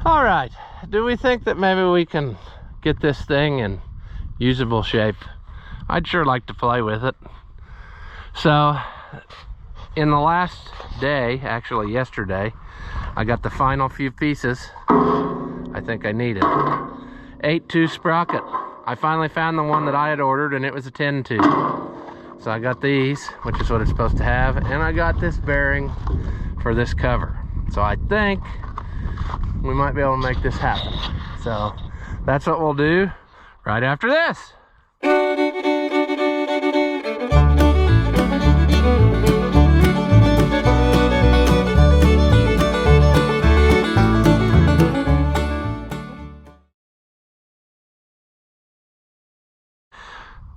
All right, do we think that maybe we can get this thing in usable shape? I'd sure like to play with it. So in the last day, actually yesterday, I got the final few pieces I think I needed. 8-2 sprocket. I finally found the one that I had ordered, and it was a 10-2. So I got these, which is what it's supposed to have, and I got this bearing for this cover. So I think we might be able to make this happen. So that's what we'll do right after this.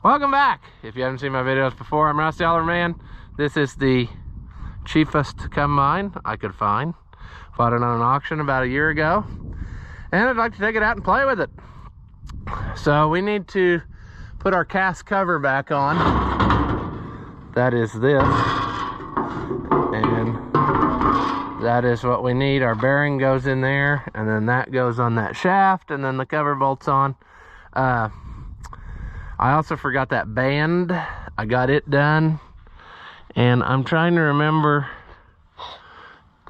Welcome back. If you haven't seen my videos before, I'm Rusty Man. This is the cheapest combine I could find. Bought it on an auction about a year ago, and I'd like to take it out and play with it. So we need to put our cast cover back on. That is this, and that is what we need. Our bearing goes in there, and then that goes on that shaft, and then the cover bolts on. I also forgot that band. I got it done, and I'm trying to remember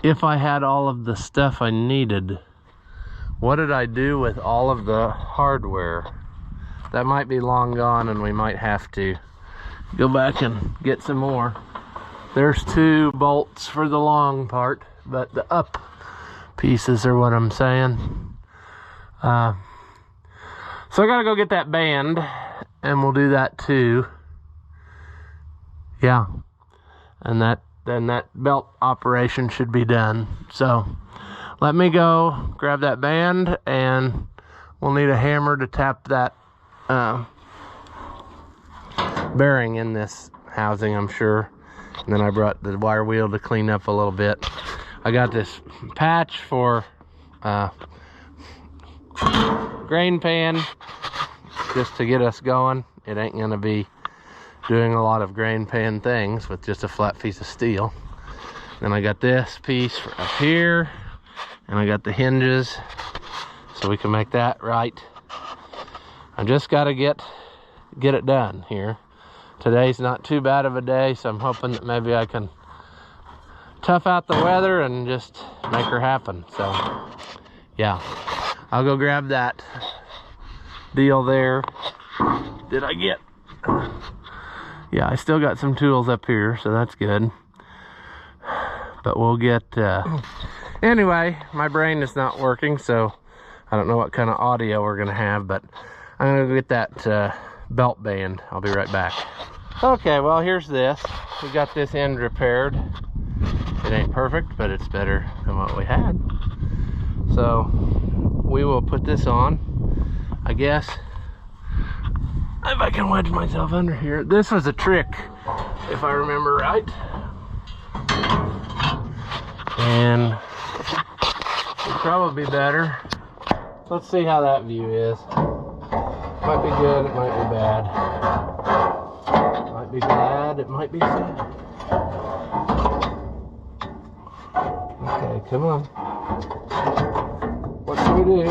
if I had all of the stuff I needed. What did I do with all of the hardware? That might be long gone, and we might have to go back and get some more. There's 2 bolts for the long part, but the up pieces are what I'm saying. So I gotta go get that band, and we'll do that too. Yeah, and then that belt operation should be done. So let me go grab that band, and we'll need a hammer to tap that bearing in this housing, I'm sure. And then I brought the wire wheel to clean up a little bit. I got this patch for grain pan, just to get us going. It ain't gonna be doing a lot of grain pan things with just a flat piece of steel. Then I got this piece for up here, and I got the hinges, so we can make that right. I just gotta get it done here. Today's not too bad of a day, so I'm hoping that maybe I can tough out the weather and just make her happen. So yeah, I'll go grab that deal there. Did I get? Yeah, I still got some tools up here, so that's good. But we'll get anyway, my brain is not working, so I don't know what kind of audio we're gonna have, but I'm gonna go get that belt band. I'll be right back. Okay, well, here's this. We got this end repaired. It ain't perfect, but it's better than what we had. So we will put this on, I guess. If I can wedge myself under here. This was a trick, if I remember right. And it'd probably be better. Let's see how that view is. Might be good, it might be bad. Might be glad, it might be sad. Okay, come on. What do we do?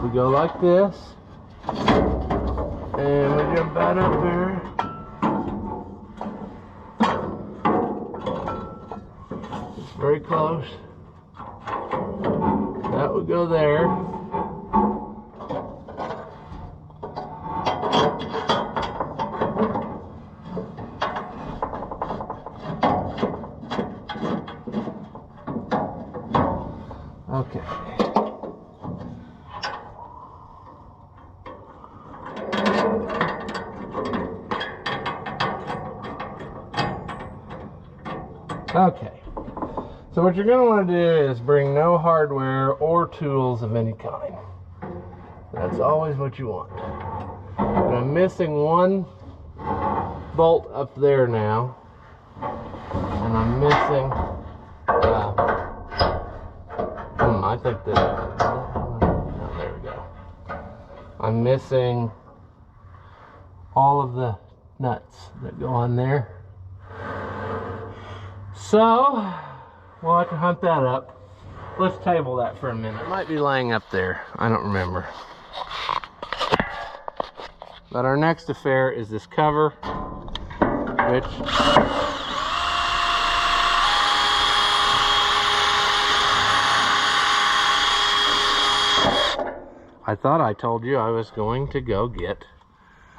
We go like this, and we jump out up there. It's very close. That would go there. Okay. Okay, so what you're going to want to do is bring no hardware or tools of any kind. That's always what you want. But I'm missing one bolt up there now, and I'm missing, I think that, oh, there we go. I'm missing all of the nuts that go on there. So we'll have to hunt that up. let's table that for a minute. It might be laying up there. I don't remember. But our next affair is this cover, which I thought I told you I was going to go get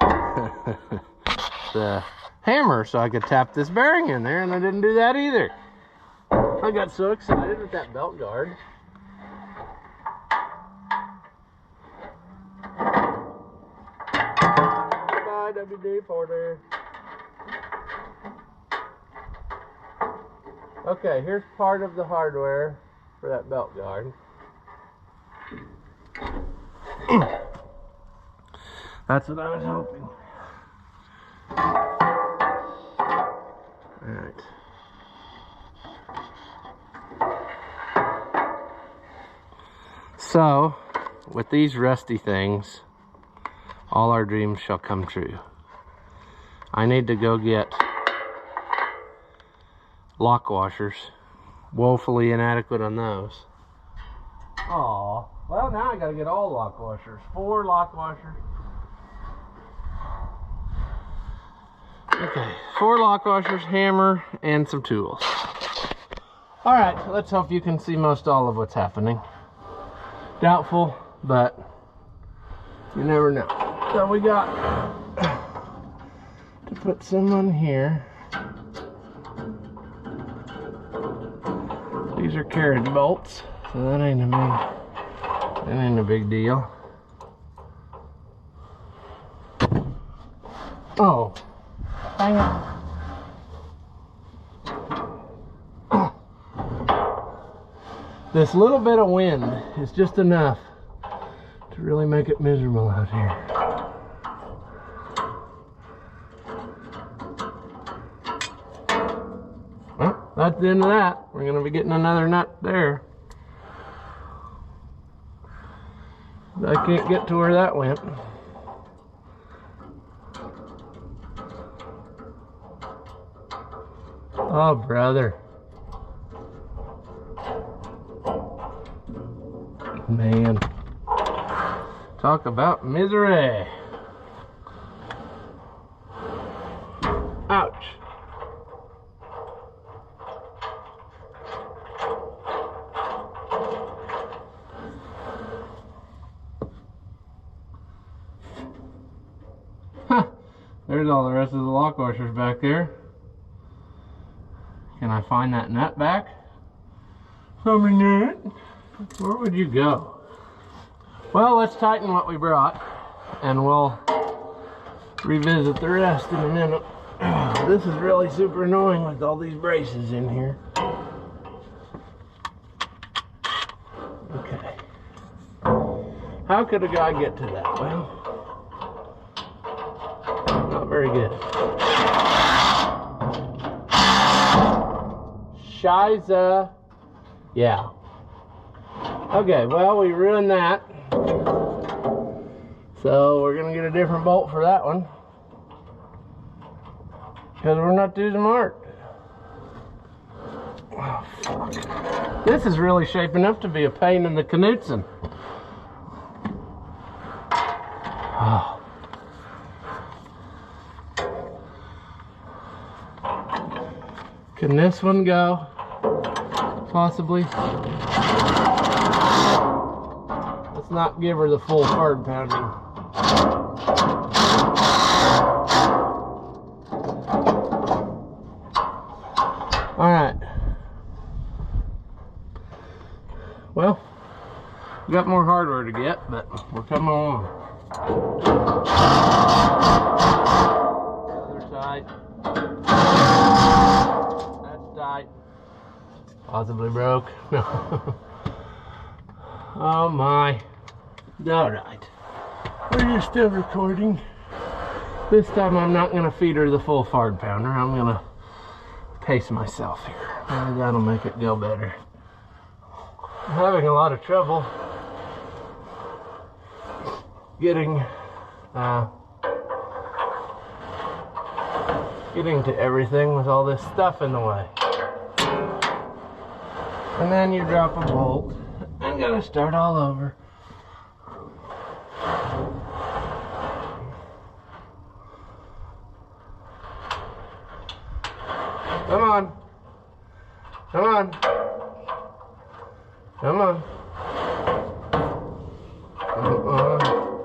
the hammer so I could tap this bearing in there, and I didn't do that either. I got so excited with that belt guard. Bye, WD Porter. Okay, here's part of the hardware for that belt guard. That's what I was hoping. Alright. So, with these rusty things, all our dreams shall come true. I need to go get lock washers. Woefully inadequate on those. Aw. Well, now I gotta get all lock washers. 4 lock washers. Okay, 4 lock washers, hammer, and some tools. Alright, let's hope you can see most all of what's happening. Doubtful, but you never know. So we got to put some on here. These are carriage bolts, so that ain't a big deal. Oh, dang it. This little bit of wind is just enough to really make it miserable out here. Well, that's the end of that. We're going to be getting another nut there. I can't get to where that went. Oh, brother. Man. Talk about misery. Ouch. Huh. There's all the rest of the lock washers back there. Can I find that nut back? From a nut? Where would you go? Well, let's tighten what we brought, and we'll revisit the rest in a minute. This is really super annoying with all these braces in here. Okay. How could a guy get to that? Well, not very good. Shiza. Yeah. Okay, well, we ruined that. So we're gonna get a different bolt for that one, because we're not too smart. Oh, fuck. This is really shaping up to be a pain in the Knudsen. Oh. Can this one go? Possibly. Let's not give her the full hard pounding. Alright. Well, we got more hardware to get, but we're coming along. Other side. That's tight. Possibly broke. Oh my. Alright. Are you still recording? This time I'm not going to feed her the full hard pounder. I'm going to pace myself here. Maybe that'll make it go better. I'm having a lot of trouble getting to everything with all this stuff in the way. And then you drop a bolt. I'm gonna start all over. Come on. Come on. Come on.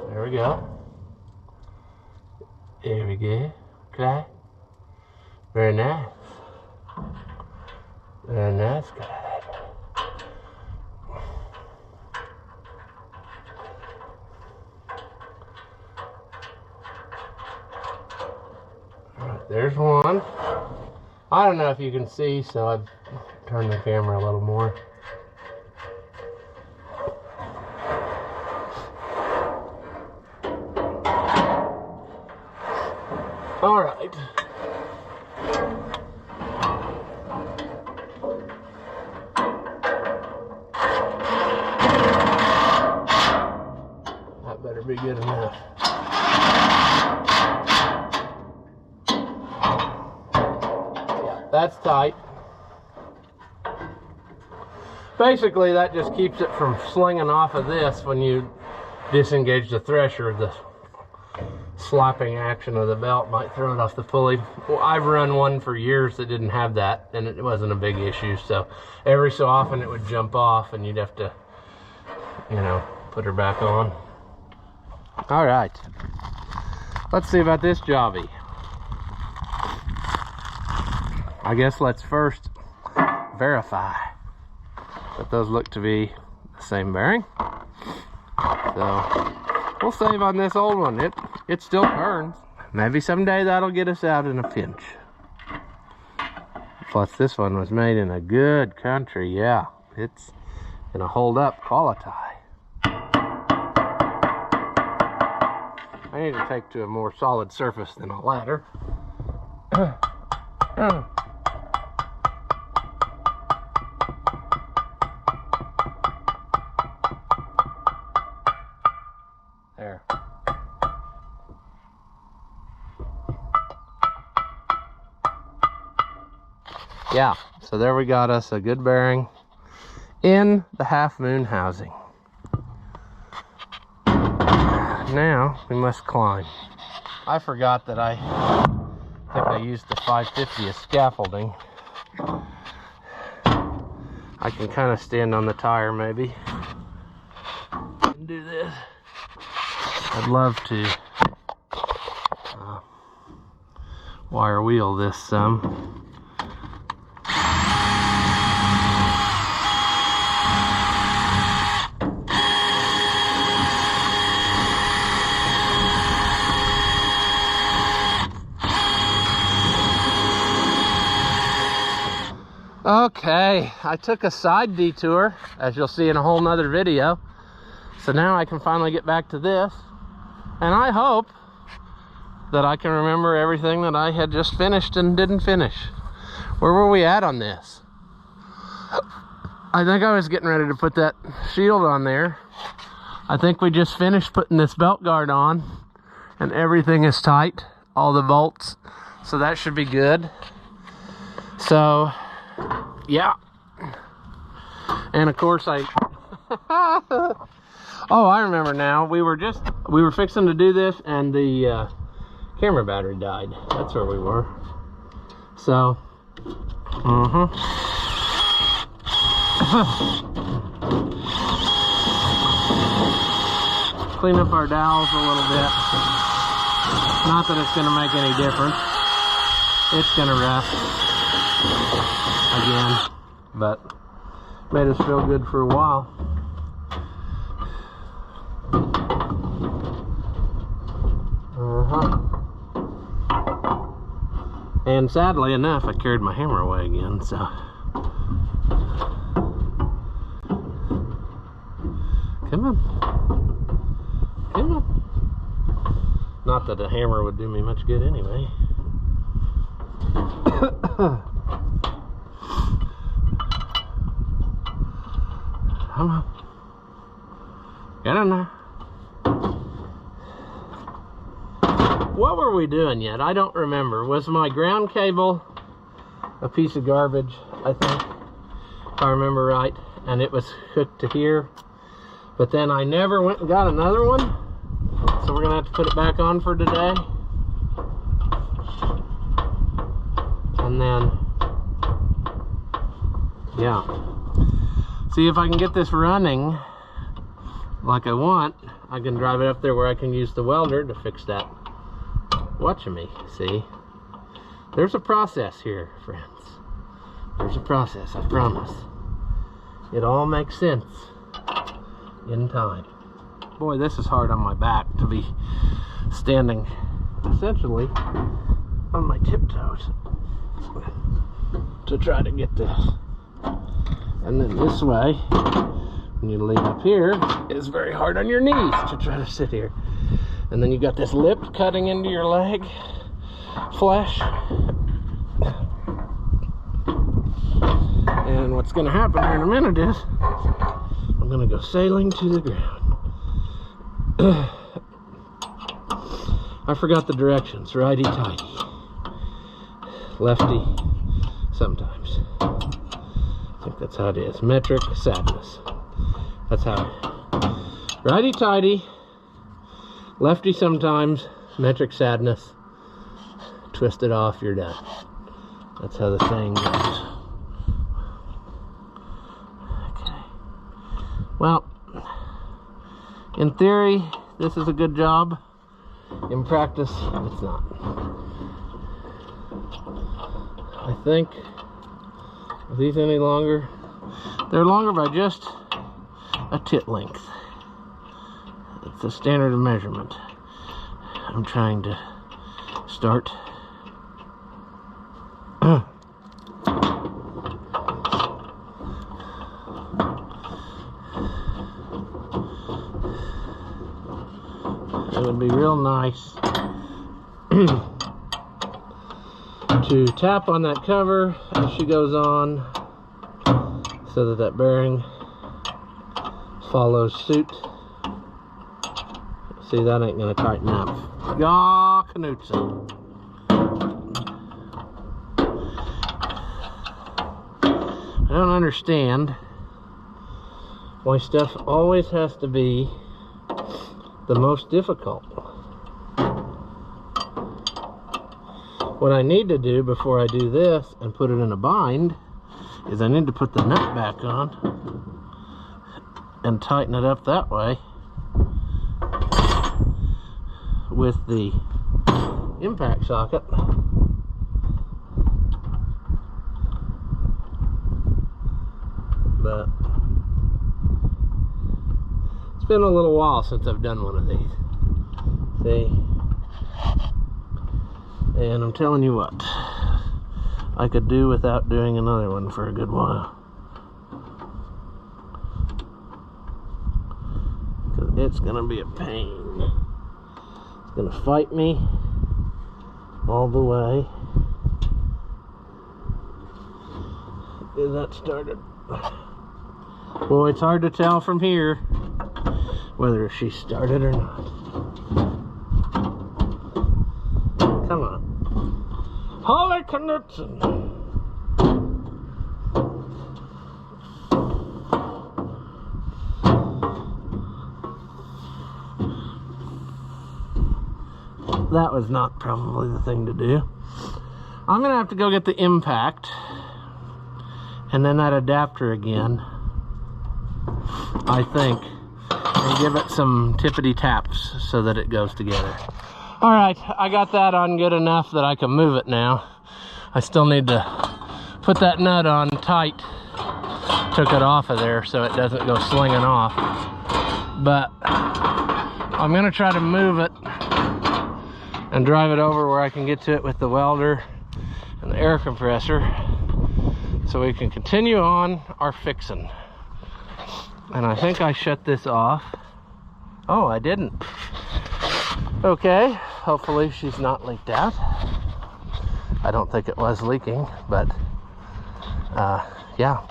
There we go. There we go. Okay. Very nice. Very nice, guy. Alright, there's one. I don't know if you can see, so I've turned the camera a little more. All right. That better be good enough. Yeah, that's tight. Basically, that just keeps it from slinging off of this when you disengage the thresher. The slapping action of the belt might throw it off the pulley. Well, I've run one for years that didn't have that, and it wasn't a big issue. So every so often it would jump off, and you'd have to, you know, put her back on. All right, let's see about this jobby. I guess let's first verify that those look to be the same bearing. So we'll save on this old one. It still turns. Maybe someday that'll get us out in a pinch. Plus this one was made in a good country. Yeah, it's gonna hold up quality. I need to take to a more solid surface than a ladder. There. Yeah, so there we got us a good bearing in the half moon housing. Now we must climb. I forgot that I think I used the 550 as scaffolding. I can kind of stand on the tire maybe and do this. I'd love to wire wheel this some. Okay, I took a side detour, as you'll see in a whole nother video. So now I can finally get back to this. And I hope that I can remember everything that I had just finished and didn't finish. Where were we at on this? I think I was getting ready to put that shield on there. I think we just finished putting this belt guard on. And everything is tight, all the bolts. So that should be good. So, yeah. And of course I oh, I remember now. We were fixing to do this and the camera battery died. That's where we were. So clean up our dowels a little bit. Not that it's gonna make any difference. It's gonna rust again, but made us feel good for a while. And sadly enough, I carried my hammer away again, so. Come on. Come on. Not that a hammer would do me much good anyway. Come on. Get in there. What were we doing yet? I don't remember. Was my ground cable a piece of garbage, I think? if I remember right, and it was hooked to here. But then I never went and got another one, so we're gonna have to put it back on for today. And then, yeah, see if I can get this running like I want. I can drive it up there where I can use the welder to fix that. Watching me, see? There's a process here, friends. There's a process, I promise. It all makes sense in time. Boy, this is hard on my back to be standing essentially on my tiptoes to try to get this. And then this way, when you lay up here, it's very hard on your knees to try to sit here. And then you got this lip cutting into your leg flesh. And what's gonna happen here in a minute is I'm gonna go sailing to the ground. I forgot the directions. Righty-tighty. Lefty sometimes. I think that's how it is. Metric sadness. That's how. Righty-tighty. Lefty sometimes. Metric sadness. Twist it off, you're done. That's how the saying goes. Okay. Well, in theory, this is a good job. In practice, it's not. I think, are these any longer? They're longer by just a tit length. It's a standard of measurement. I'm trying to start. It would be real nice to tap on that cover as she goes on so that that bearing follows suit. See, that ain't gonna tighten up. Yaw, Knutson. I don't understand why stuff always has to be the most difficult. What I need to do before I do this and put it in a bind is I need to put the nut back on and tighten it up that way with the impact socket. But it's been a little while since I've done one of these. See? And I'm telling you what, I could do without doing another one for a good while. Because it's gonna be a pain. It's gonna fight me all the way. Get that started. Boy, it's hard to tell from here whether she started or not. Come on. Holy Knutson! That was not probably the thing to do. I'm gonna have to go get the impact and then that adapter again, I think, and give it some tippity taps so that it goes together. All right, I got that on good enough that I can move it now. I still need to put that nut on tight. Took it off of there so it doesn't go slinging off. But I'm gonna try to move it and drive it over where I can get to it with the welder and the air compressor so we can continue on our fixing. And I think I shut this off. Oh, I didn't. Okay, hopefully she's not leaked out. I don't think it was leaking, but yeah.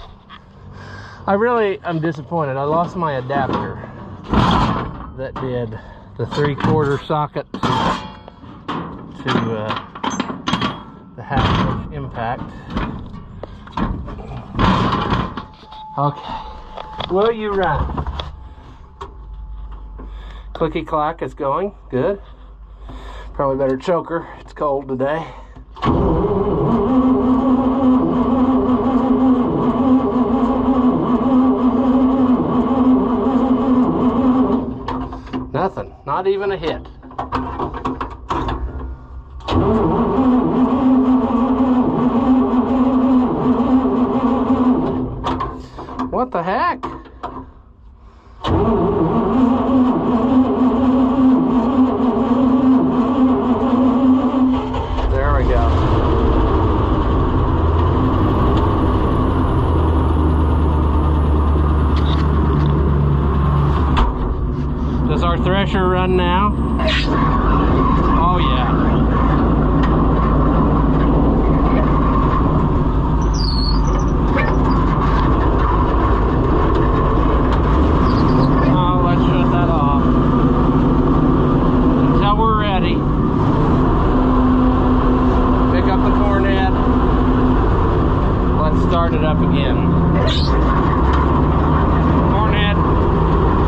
I really am disappointed. I lost my adapter that did the 3/4 socket to the 1/2 inch impact. Okay, will you run? Clicky clack is going, good. Probably better choker, it's cold today. Nothing, not even a hit. What the heck? There we go. Does our thresher run now? Oh yeah. Start it up again. Cornhead.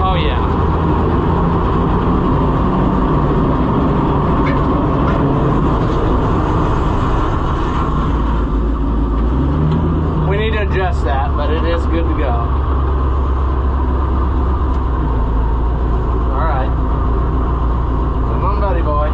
Oh yeah. We need to adjust that, but it is good to go. All right. Come on, buddy boy.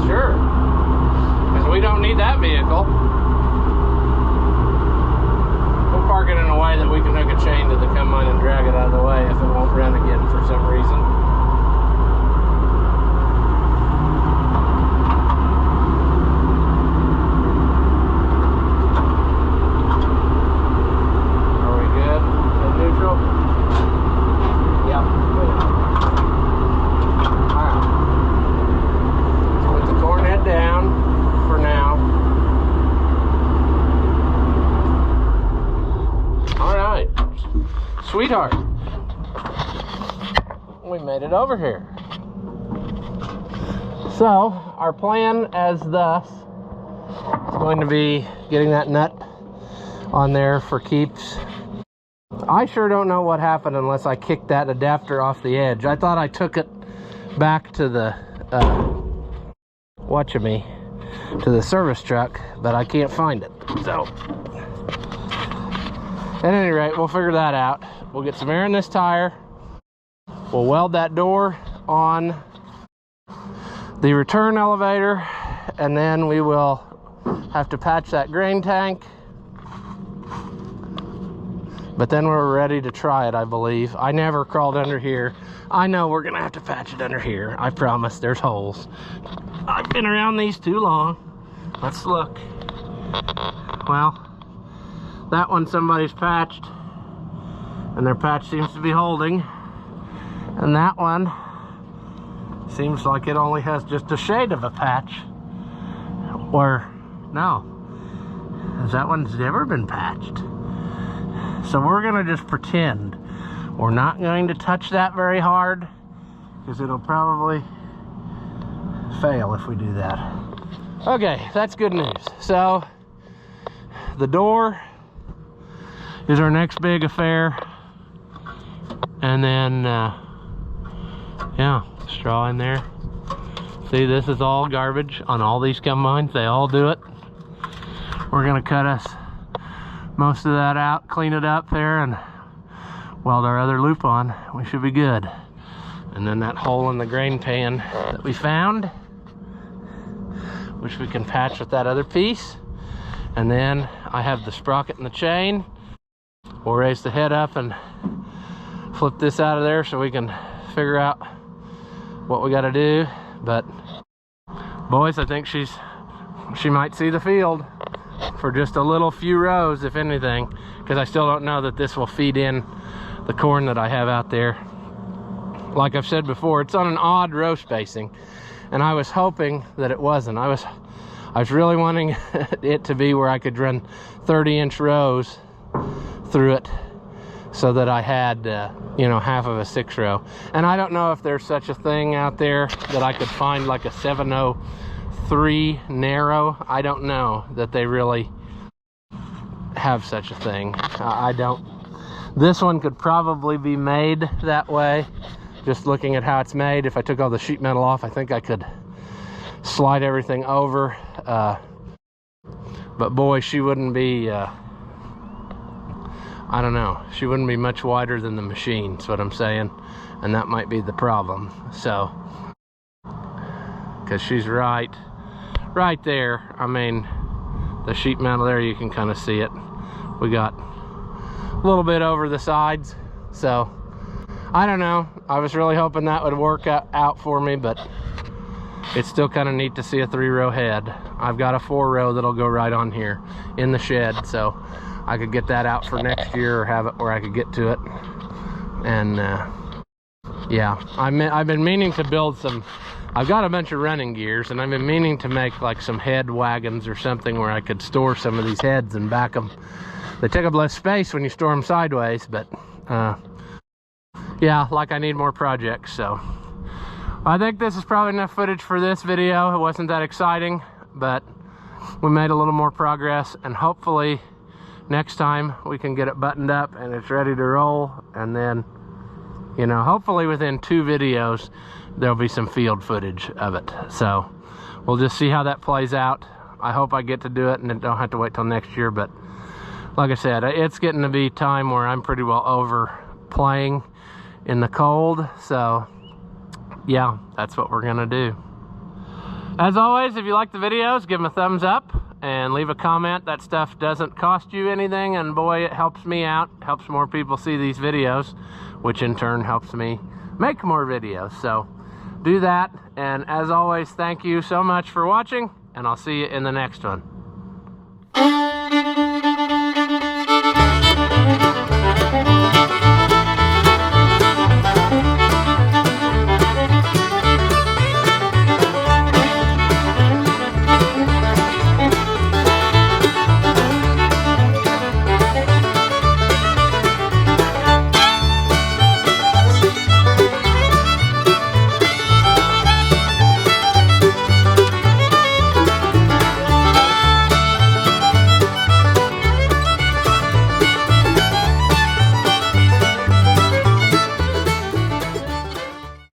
Sure, because we don't need that vehicle. We'll park it in a way that we can hook a chain to the combine and drag it out of the way if it won't run again for some reason. Are we good? In neutral? Yep. Down for now. All right, sweetheart, we made it over here. So our plan as thus is going to be getting that nut on there for keeps. I sure don't know what happened unless I kicked that adapter off the edge. I thought I took it back to the to the service truck, but I can't find it. So at any rate, we'll figure that out. We'll get some air in this tire. We'll weld that door on the return elevator, and then we will have to patch that grain tank. But then we're ready to try it, I believe. I never crawled under here. I know we're gonna have to patch it under here. I promise, there's holes. I've been around these too long. Let's look. Well, that one somebody's patched, and their patch seems to be holding. And that one seems like it only has just a shade of a patch. Or, no, that one's never been patched. So we're gonna just pretend we're not going to touch that very hard, because it'll probably fail if we do that. Okay, that's good news. So the door is our next big affair, and then yeah, straw in there. See, this is all garbage on all these combines. They all do it. We're gonna cut us most of that out, clean it up there, and weld our other loop on. We should be good. And then that hole in the grain pan that we found, which we can patch with that other piece. And then I have the sprocket and the chain. We'll raise the head up and flip this out of there so we can figure out what we got to do. But boys, I think she might see the field for just a little few rows, if anything, because I still don't know that this will feed in the corn that I have out there. Like I've said before, it's on an odd row spacing, and I was hoping that it wasn't. I was really wanting it to be where I could run 30-inch rows through it so that I had you know, half of a 6-row. And I don't know if there's such a thing out there that I could find like a 703 narrow. I don't know that they really have such a thing. I don't. This one could probably be made that way, just looking at how it's made. If I took all the sheet metal off, I think I could slide everything over. But boy, she wouldn't be I don't know, she wouldn't be much wider than the machine, is what I'm saying, and that might be the problem. So, because she's right there. I mean, the sheet metal there, you can kind of see it. We got a little bit over the sides, so I don't know. I was really hoping that would work out for me, but it's still kind of neat to see a 3-row head. I've got a 4-row that'll go right on here in the shed, so I could get that out for next year, or have it where I could get to it. And yeah, I've been meaning to build some. I've got a bunch of running gears, and I've been meaning to make like some head wagons or something where I could store some of these heads and back them. They take up less space when you store them sideways, but yeah, like I need more projects. So I think this is probably enough footage for this video. It wasn't that exciting, but we made a little more progress, and hopefully next time we can get it buttoned up and it's ready to roll. And then, you know, hopefully within 2 videos there'll be some field footage of it. So we'll just see how that plays out. I hope I get to do it and then don't have to wait till next year. But like I said, it's getting to be time where I'm pretty well over playing in the cold. So yeah, that's what we're gonna do. As always, if you like the videos, give them a thumbs up and leave a comment. That stuff doesn't cost you anything, and boy, it helps me out, helps more people see these videos, which in turn helps me make more videos. So do that, and as always, thank you so much for watching, and I'll see you in the next one.